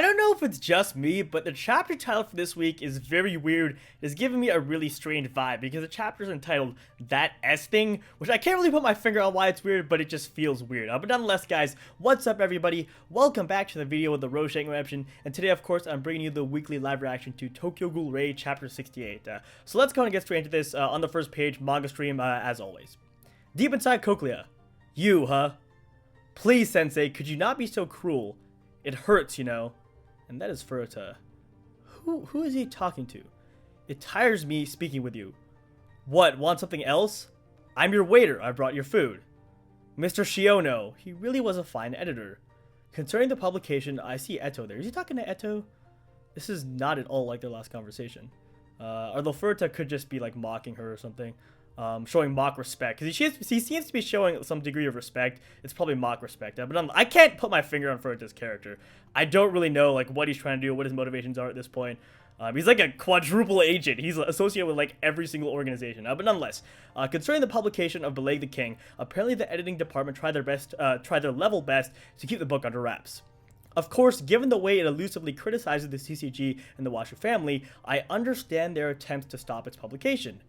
don't know if it's just me, but the chapter title for this week is very weird. It's giving me a really strange vibe because the chapter is entitled That S Thing, which I can't really put my finger on why it's weird, but it just feels weird. But nonetheless, guys, what's up, everybody? Welcome back to the video with the Roshank Redemption, and today, of course, I'm bringing you the weekly live reaction to Tokyo Ghoul Raid Chapter 68. So let's go and get straight into this. On the first page, manga stream, as always. Deep inside Cochlea. You, huh? Please, Sensei, could you not be so cruel? It hurts, you know. And that is Furuta. Who is he talking to? It tires me speaking with you. What, want something else? I'm your waiter, I brought your food. Mr. Shiono, he really was a fine editor. Concerning the publication, I see Eto there. Is he talking to Eto? This is not at all like their last conversation. Although Furuta could just be like mocking her or something. Showing mock respect, because he seems to be showing some degree of respect. It's probably mock respect, but I can't put my finger on Furuta's character. I don't really know like what he's trying to do, what his motivations are at this point. He's like a quadruple agent. He's associated with like every single organization. But nonetheless, concerning the publication of Beleg the King, apparently the editing department tried their level best to keep the book under wraps. Of course, given the way it elusively criticizes the CCG and the Washu family, I understand their attempts to stop its publication.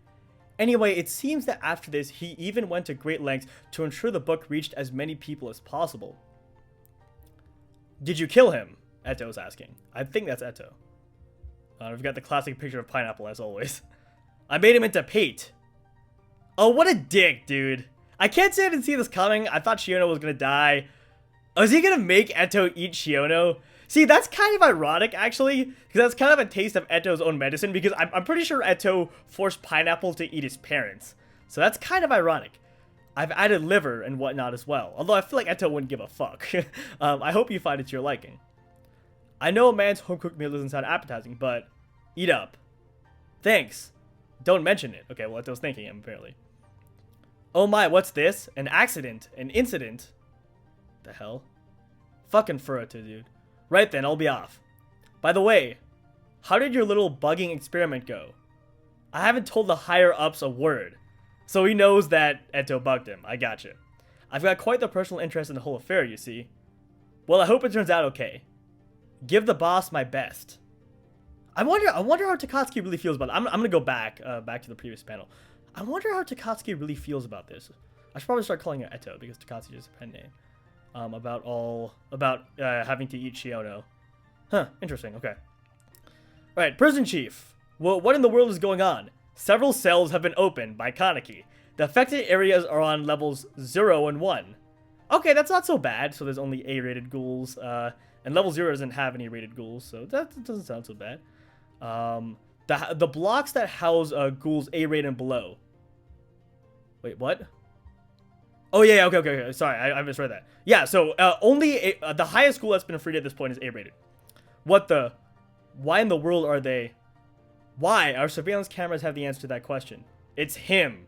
Anyway, it seems that after this, he even went to great lengths to ensure the book reached as many people as possible. Did you kill him? Eto's asking. I think that's Eto. We've got the classic picture of pineapple as always. I made him into Pate. Oh, what a dick, dude. I can't say I didn't see this coming. I thought Shiono was gonna die. Oh, is he gonna make Eto eat Shiono? See, that's kind of ironic, actually, because that's kind of a taste of Eto's own medicine, because I'm pretty sure Eto forced Pineapple to eat his parents. So that's kind of ironic. I've added liver and whatnot as well, although I feel like Eto wouldn't give a fuck. I hope you find it to your liking. I know a man's home-cooked meal doesn't sound appetizing, but eat up. Thanks. Don't mention it. Okay, well, Eto's thanking him, apparently. Oh my, what's this? An accident. An incident. The hell? Fucking Furuta, dude. Right then, I'll be off. By the way, how did your little bugging experiment go? I haven't told the higher-ups a word, so he knows that Eto bugged him. I gotcha. I've got quite the personal interest in the whole affair, you see. Well, I hope it turns out okay. Give the boss my best. I wonder how Takatsuki really feels about it. I'm gonna go back to the previous panel. I wonder how Takatsuki really feels about this. I should probably start calling it Eto because Takatsuki is a pen name. About having to eat Shiono. Huh, interesting, okay. Alright, Prison Chief. Well, what in the world is going on? Several cells have been opened by Kaneki. The affected areas are on levels 0 and 1. Okay, that's not so bad. So there's only A-rated ghouls, and level 0 doesn't have any rated ghouls, so that doesn't sound so bad. The blocks that house ghouls A-rated and below. Wait, what? Oh, yeah, okay. Sorry, I misread that. Yeah, so only the highest school that's been freed at this point is A-rated. What the? Why in the world are they? Why? Our surveillance cameras have the answer to that question. It's him.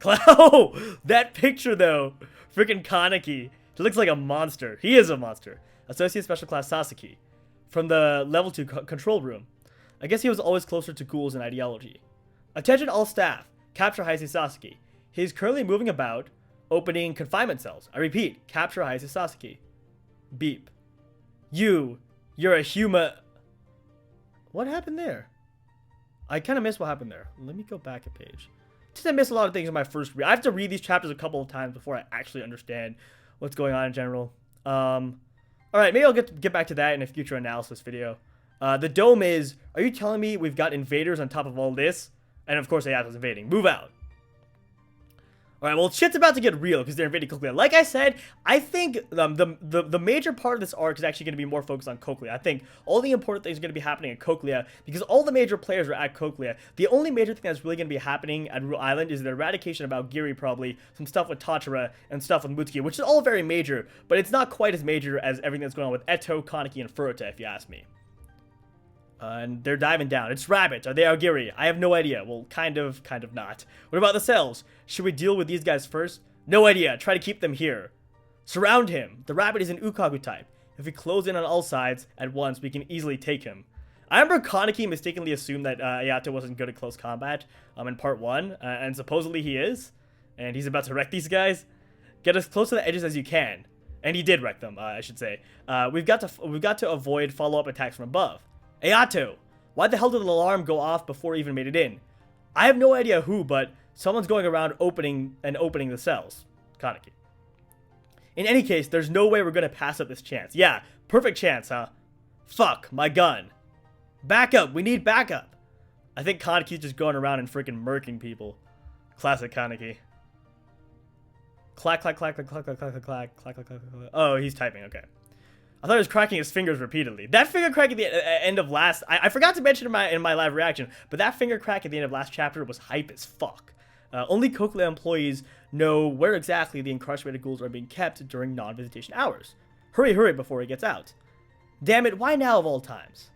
Oh, that picture, though. Freaking Kaneki. He looks like a monster. He is a monster. Associate Special Class Sasaki. From the Level 2 control room. I guess he was always closer to ghouls and ideology. Attention all staff. Capture Heisei Sasaki. He is currently moving about, opening confinement cells. I repeat, capture Heisei Sasaki. Beep. You're a human. What happened there? I kind of missed what happened there. Let me go back a page. Just I missed a lot of things in my first read. I have to read these chapters a couple of times before I actually understand what's going on in general. All right, maybe I'll get back to that in a future analysis video. The dome is. Are you telling me we've got invaders on top of all this? And of course, Ayato's invading. Move out. Alright, well, shit's about to get real because they're invading Cochlea. Like I said, I think the major part of this arc is actually going to be more focused on Cochlea. I think all the important things are going to be happening at Cochlea because all the major players are at Cochlea. The only major thing that's really going to be happening at Rue Island is the eradication of Aogiri, probably, some stuff with Tachira, and stuff with Mutsuki, which is all very major, but it's not quite as major as everything that's going on with Eto, Kaneki, and Furuta, if you ask me. And they're diving down. It's rabbits. Are they Aogiri? I have no idea. Well, kind of not. What about the cells? Should we deal with these guys first? No idea. Try to keep them here. Surround him. The rabbit is an Ukagu type. If we close in on all sides at once, we can easily take him. I remember Kaneki mistakenly assumed that Ayato wasn't good at close combat in part 1, and supposedly he is. And he's about to wreck these guys. Get as close to the edges as you can. And he did wreck them, I should say. We've got to avoid follow-up attacks from above. Ayato, why the hell did the alarm go off before it even made it in? I have no idea who, but someone's going around opening the cells. Kaneki. In any case, there's no way we're gonna pass up this chance. Yeah, perfect chance, huh? Fuck, my gun. Backup, we need backup. I think Kaneki's just going around and freaking murking people. Classic Kaneki. Clack, clack, clack, clack, clack, clack, clack, clack, clack, clack, clack. Oh, he's typing, okay. I thought he was cracking his fingers repeatedly. That finger crack at the end of last... I forgot to mention in my live reaction, but that finger crack at the end of last chapter was hype as fuck. Only Kokula employees know where exactly the incarcerated ghouls are being kept during non-visitation hours. Hurry, hurry before he gets out. Damn it, why now of all times?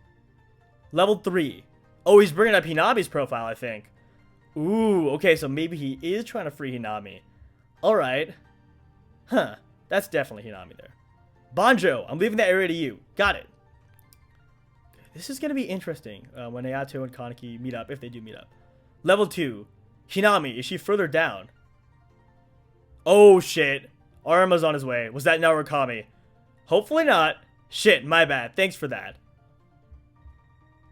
Level 3. Oh, he's bringing up Hinami's profile, I think. Ooh, okay, so maybe he is trying to free Hinami. Alright. Huh, that's definitely Hinami there. Banjo, I'm leaving that area to you. Got it. This is going to be interesting when Ayato and Kaneki meet up, if they do meet up. Level 2. Hinami, is she further down? Oh, shit. Arma's on his way. Was that Narukami? Hopefully not. Shit, my bad. Thanks for that.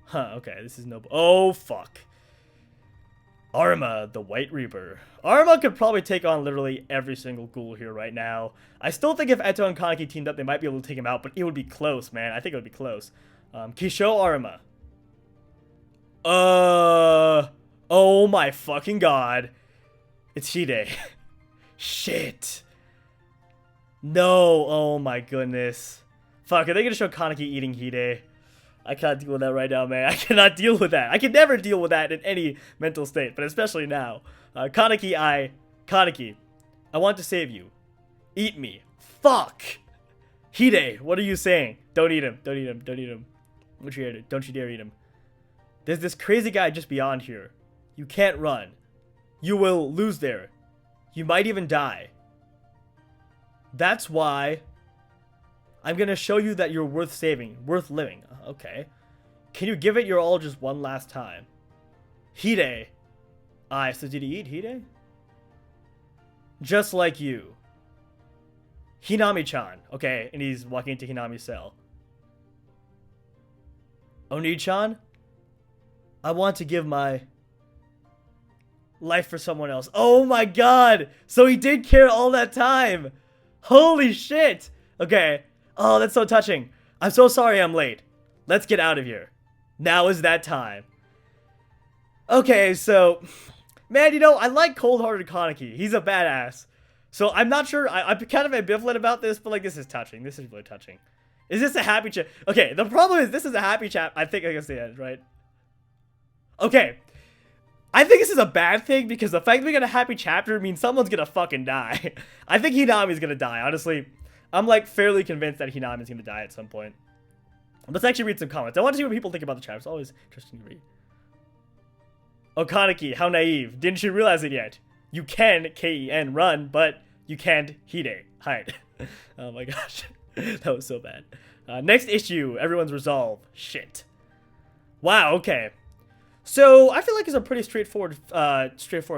Huh, okay, this is no... Oh, fuck. Arma, the White Reaper. Arma could probably take on literally every single ghoul here right now. I still think if Eto and Kaneki teamed up, they might be able to take him out, but it would be close, man. I think it would be close. Kisho Arma. Oh my fucking god. It's Hide. Shit. No, oh my goodness. Fuck, are they gonna show Kaneki eating Hide? I can't deal with that right now, man. I cannot deal with that. I can never deal with that in any mental state, but especially now. Kaneki, I want to save you. Eat me. Fuck. Hide, what are you saying? Don't eat him. Don't eat him. Don't eat him. Don't you dare eat him. There's this crazy guy just beyond here. You can't run. You will lose there. You might even die. That's why I'm gonna show you that you're worth saving, worth living. Okay. Can you give it your all just one last time? Hide. So did he eat Hide? Just like you. Hinami-chan. Okay, and he's walking into Hinami's cell. Oni-chan? I want to give my life for someone else. Oh my god! So he did care all that time! Holy shit! Okay. Oh, that's so touching. I'm so sorry I'm late. Let's get out of here. Now is that time. Okay, so... Man, you know, I like cold-hearted Kaneki. He's a badass. So I'm not sure. I'm kind of ambivalent about this, but like, this is touching. This is really touching. Is this a happy chat? Okay, the problem is this is a happy chat. I think I can say that, right? Okay. I think this is a bad thing because the fact that we get a happy chapter means someone's gonna fucking die. I think Hinami's gonna die, honestly. I'm like fairly convinced that Hinami's gonna die at some point. Let's actually read some comments. I want to see what people think about the chapter. It's always interesting to read. Oh, Kaneki, how naive. Didn't you realize it yet? You can, K-E-N, run, but you can't hide. Oh my gosh. That was so bad. Next issue, everyone's resolve. Shit. Wow, okay. So, I feel like it's a pretty straightforward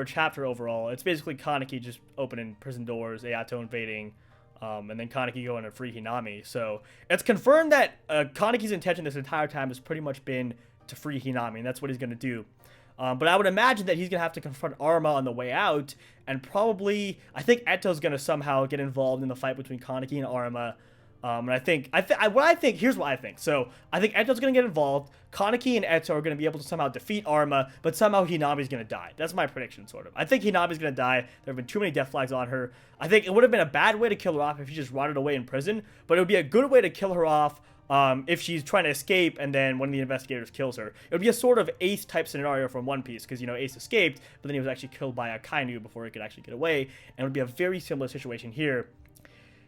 chapter overall. It's basically Kaneki just opening prison doors, Ayato invading, and then Kaneki going to free Hinami. So, it's confirmed that Kaneki's intention this entire time has pretty much been to free Hinami, and that's what he's going to do. But I would imagine that he's going to have to confront Arma on the way out, and probably, I think Eto's going to somehow get involved in the fight between Kaneki and Arma. And here's what I think. So, I think Eto's going to get involved, Kaneki and Eto are going to be able to somehow defeat Arma, but somehow Hinami's going to die. That's my prediction, sort of. I think Hinami's going to die. There have been too many death flags on her. I think it would have been a bad way to kill her off if she just rotted away in prison, but it would be a good way to kill her off if she's trying to escape and then one of the investigators kills her. It would be a sort of Ace type scenario from One Piece, because, you know, Ace escaped, but then he was actually killed by a Kainu before he could actually get away, and it would be a very similar situation here.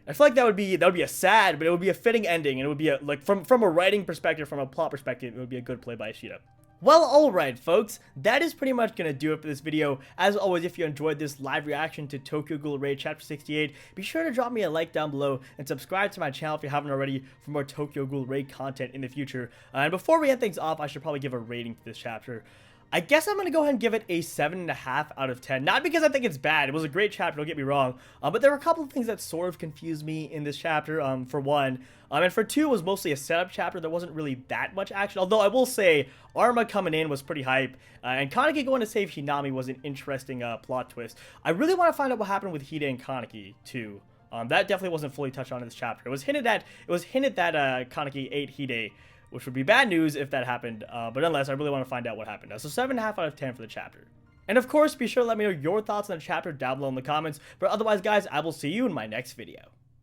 I feel like that would be a sad, but it would be a fitting ending, and it would be like from a writing perspective, from a plot perspective, it would be a good play by Ishida. Well, alright folks, that is pretty much going to do it for this video. As always, if you enjoyed this live reaction to Tokyo Ghoul Raid Chapter 68, be sure to drop me a like down below and subscribe to my channel if you haven't already for more Tokyo Ghoul Raid content in the future. And before we end things off, I should probably give a rating to this chapter. I guess I'm going to go ahead and give it a 7.5 out of 10. Not because I think it's bad. It was a great chapter, don't get me wrong. But there were a couple of things that sort of confused me in this chapter, for one. And for two, it was mostly a setup chapter. There wasn't really that much action. Although I will say, Arma coming in was pretty hype. And Kaneki going to save Hinami was an interesting plot twist. I really want to find out what happened with Hide and Kaneki, too. That definitely wasn't fully touched on in this chapter. It was hinted that Kaneki ate Hide, which would be bad news if that happened, but nonetheless, I really want to find out what happened. So 7.5 out of 10 for the chapter. And of course, be sure to let me know your thoughts on the chapter down below in the comments, but otherwise, guys, I will see you in my next video.